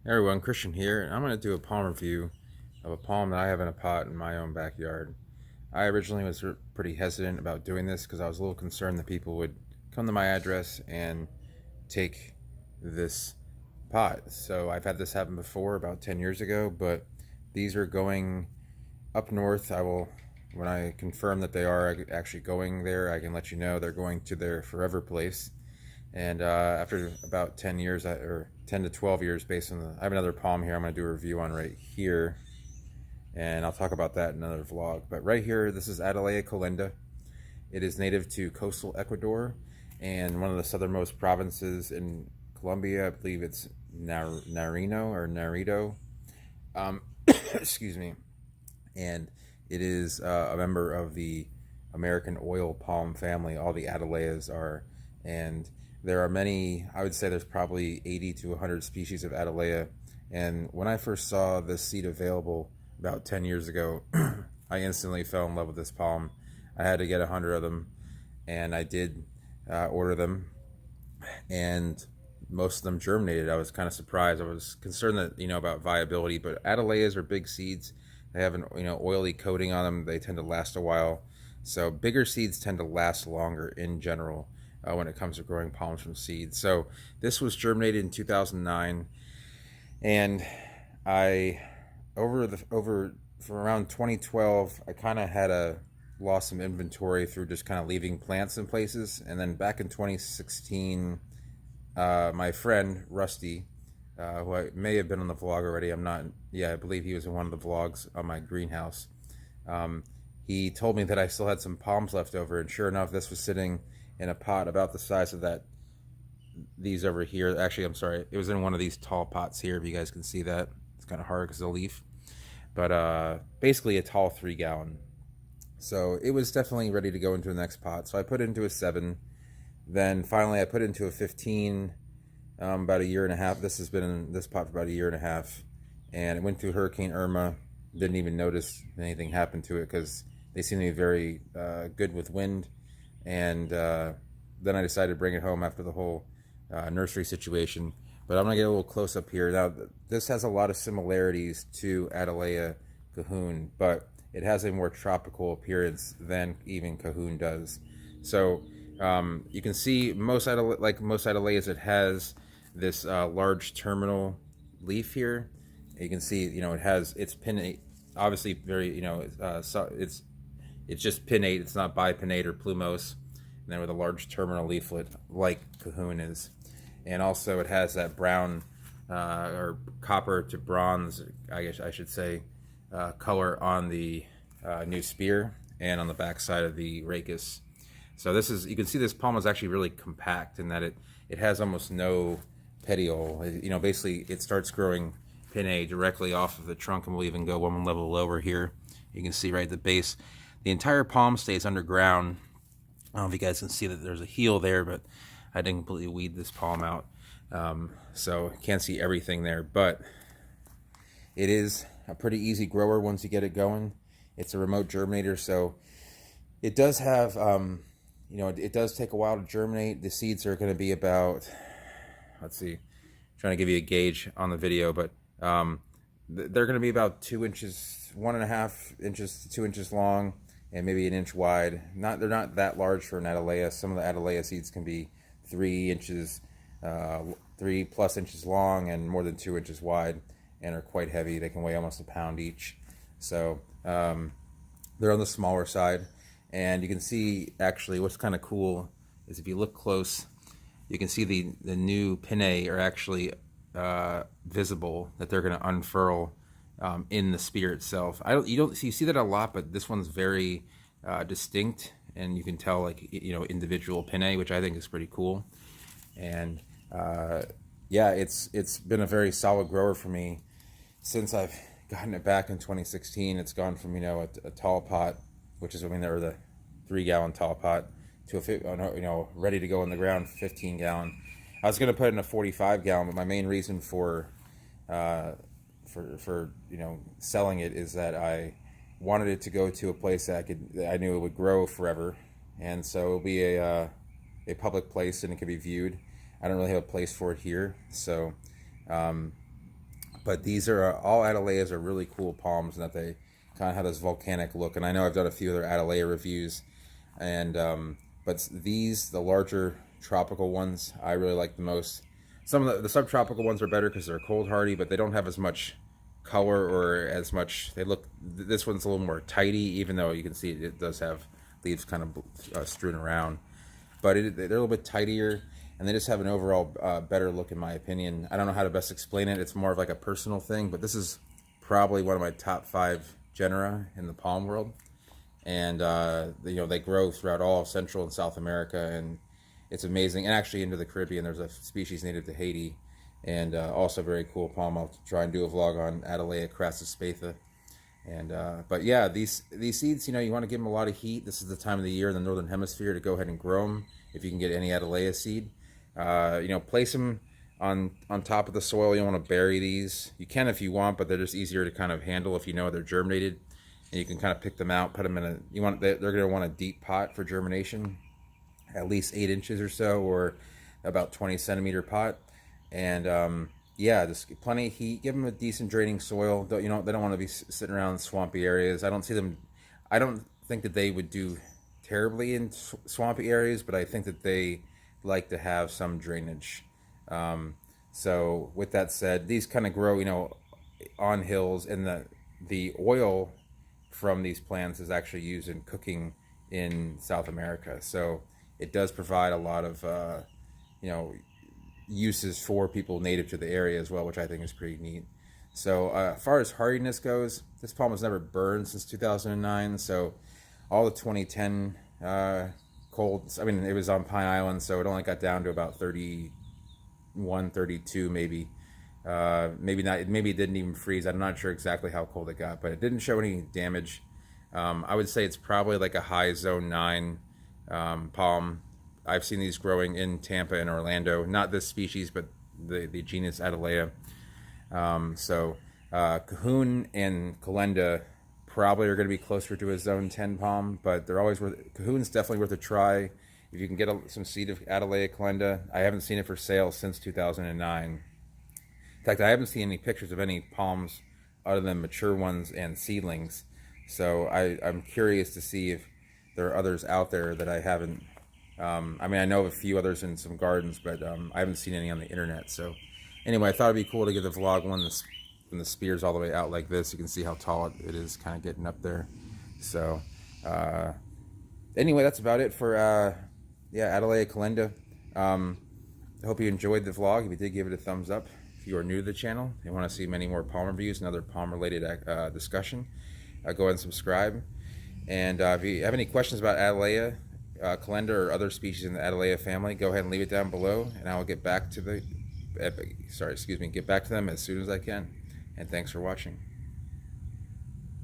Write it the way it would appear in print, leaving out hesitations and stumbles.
Hey everyone, Christian here, and I'm going to do a palm review of a palm that I have in a pot in my own backyard. I originally was pretty hesitant about doing this because I was a little concerned that people would come to my address and take this pot. So I've had this happen before about 10 years ago, but these are going up north. When I confirm that they are actually going there, I can let you know they're going to their forever place. And after about 10 years, or 10 to 12 years, based on I have another palm here I'm going to do a review on right here. And I'll talk about that in another vlog. But right here, this is Attalea colenda. It is native to coastal Ecuador and one of the southernmost provinces in Colombia. I believe it's Narino or Narito. Um, excuse me. And it is a member of the American oil palm family. All the Attaleas are. And there are many, I would say there's probably 80 to 100 species of Attalea. And when I first saw this seed available about 10 years ago, I instantly fell in love with this palm. I had to get 100 of them, and I did order them, and most of them germinated. I was kind of surprised. I was concerned that, about viability, but Attaleas are big seeds. They have an, oily coating on them. They tend to last a while. So bigger seeds tend to last longer in general when it comes to growing palms from seeds. So this was germinated in 2009, and I over from around 2012, I kind of had a lost some inventory through just kind of leaving plants in places, and then back in 2016, my friend Rusty, who I may have been on the vlog already, I'm not. Yeah, I believe he was in one of the vlogs on my greenhouse. Um, he told me that I still had some palms left over, and sure enough, this was sitting in a pot about the size of that. These over here, actually, I'm sorry, it was in one of these tall pots here. If you guys can see that, it's kind of hard because of the leaf, but basically a tall 3 gallon. So it was definitely ready to go into the next pot. So I put it into a 7. Then finally, I put it into a 15. About a year and a half. This has been in this pot for about a year and a half, and it went through Hurricane Irma. Didn't even notice anything happened to it because they seem to be very good with wind. And then I decided to bring it home after the whole nursery situation. But I'm gonna get a little close up here. Now, this has a lot of similarities to Attalea cahoon, but it has a more tropical appearance than even cahoon does. So you can see most Attaleas, it has this large terminal leaf here. You can see, it has its pinnate, obviously very, so it's just pinnate. It's not bipinnate or plumose. And then with a large terminal leaflet like cahoon is, and also it has that brown or copper to bronze, I guess I should say, color on the new spear and on the back side of the rachis. So this is, you can see this palm is actually really compact in that it has almost no petiole. Basically it starts growing pinnae directly off of the trunk, and we'll even go one level lower here. You can see right at the base. The entire palm stays underground. I don't know if you guys can see that there's a heel there, but I didn't completely weed this palm out. So can't see everything there, but it is a pretty easy grower once you get it going. It's a remote germinator, so it does have, it does take a while to germinate. The seeds are going to be about, let's see, trying to give you a gauge on the video, but they're going to be about 2 inches, 1.5 inches to 2 inches long, and maybe an inch wide. They're not that large for an Attalea. Some of the Attalea seeds can be 3 inches, 3+ inches long, and more than 2 inches wide, and are quite heavy. They can weigh almost a pound each. So they're on the smaller side. And you can see, actually, what's kind of cool is if you look close, you can see the new pinnae are actually visible, that they're going to unfurl in the spear itself. You see that a lot, but this one's very distinct, and you can tell, like, individual pinnae, which I think is pretty cool. And yeah, it's been a very solid grower for me since I've gotten it back in 2016. It's gone from a tall pot, which is, they're the 3 gallon tall pot, to a ready to go in the ground 15 gallon. I was going to put it in a 45 gallon, but my main reason for selling it is that I wanted it to go to a place that I knew it would grow forever, and so it'll be a public place and it can be viewed. I don't really have a place for it here, so But these are all Attaleas are really cool palms, and that they kind of have this volcanic look. And I know I've done a few other Attalea reviews, and but these, the larger tropical ones, I really like the most. Some of the subtropical ones are better because they're cold hardy, but they don't have as much color or as much. They look. This one's a little more tidy, even though you can see it does have leaves kind of strewn around. But they're a little bit tidier, and they just have an overall better look, in my opinion. I don't know how to best explain it. It's more of like a personal thing, but this is probably one of my top 5 genera in the palm world. And they grow throughout all of Central and South America, and it's amazing. And actually into the Caribbean, there's a species native to Haiti, and also a very cool palm. I'll try and do a vlog on Attalea crassuspaitha. And but yeah, these seeds, you want to give them a lot of heat. This is the time of the year in the northern hemisphere to go ahead and grow them if you can get any Attalea seed. Place them on top of the soil. You don't want to bury these. You can if you want, but they're just easier to kind of handle if you know they're germinated. And you can kind of pick them out, put them in they're going to want a deep pot for germination, at least 8 inches or so, or about 20 centimeter pot. And yeah, just plenty of heat. Give them a decent draining soil. They don't want to be sitting around in swampy areas. I don't think that they would do terribly in swampy areas, but I think that they like to have some drainage. So with that said, these kind of grow, on hills, and the oil from these plants is actually used in cooking in South America. So it does provide a lot of, uses for people native to the area as well, which I think is pretty neat. So as far as hardiness goes, this palm was never burned since 2009. So all the 2010 colds, it was on Pine Island, so it only got down to about 31, 32 maybe. Maybe not. Maybe it didn't even freeze. I'm not sure exactly how cold it got, but it didn't show any damage. I would say it's probably like a high zone 9 palm. I've seen these growing in Tampa and Orlando. Not this species, but the genus Attalea. Cahoon and colenda probably are going to be closer to a zone 10 palm, but they're always Cahoon's definitely worth a try if you can get some seed of Attalea colenda. I haven't seen it for sale since 2009. In fact, I haven't seen any pictures of any palms other than mature ones and seedlings. So I'm curious to see if there are others out there that I haven't. I know of a few others in some gardens, but I haven't seen any on the internet. So anyway, I thought it'd be cool to get the vlog when the spear's all the way out like this. You can see how tall it is, kind of getting up there. So anyway, that's about it for Attalea colenda. I hope you enjoyed the vlog. If you did, give it a thumbs up. If you are new to the channel and want to see many more palm reviews and other palm related discussion, go ahead and subscribe. And if you have any questions about Attalea colenda or other species in the Attalea family, go ahead and leave it down below, and I will get back to them as soon as I can. And thanks for watching.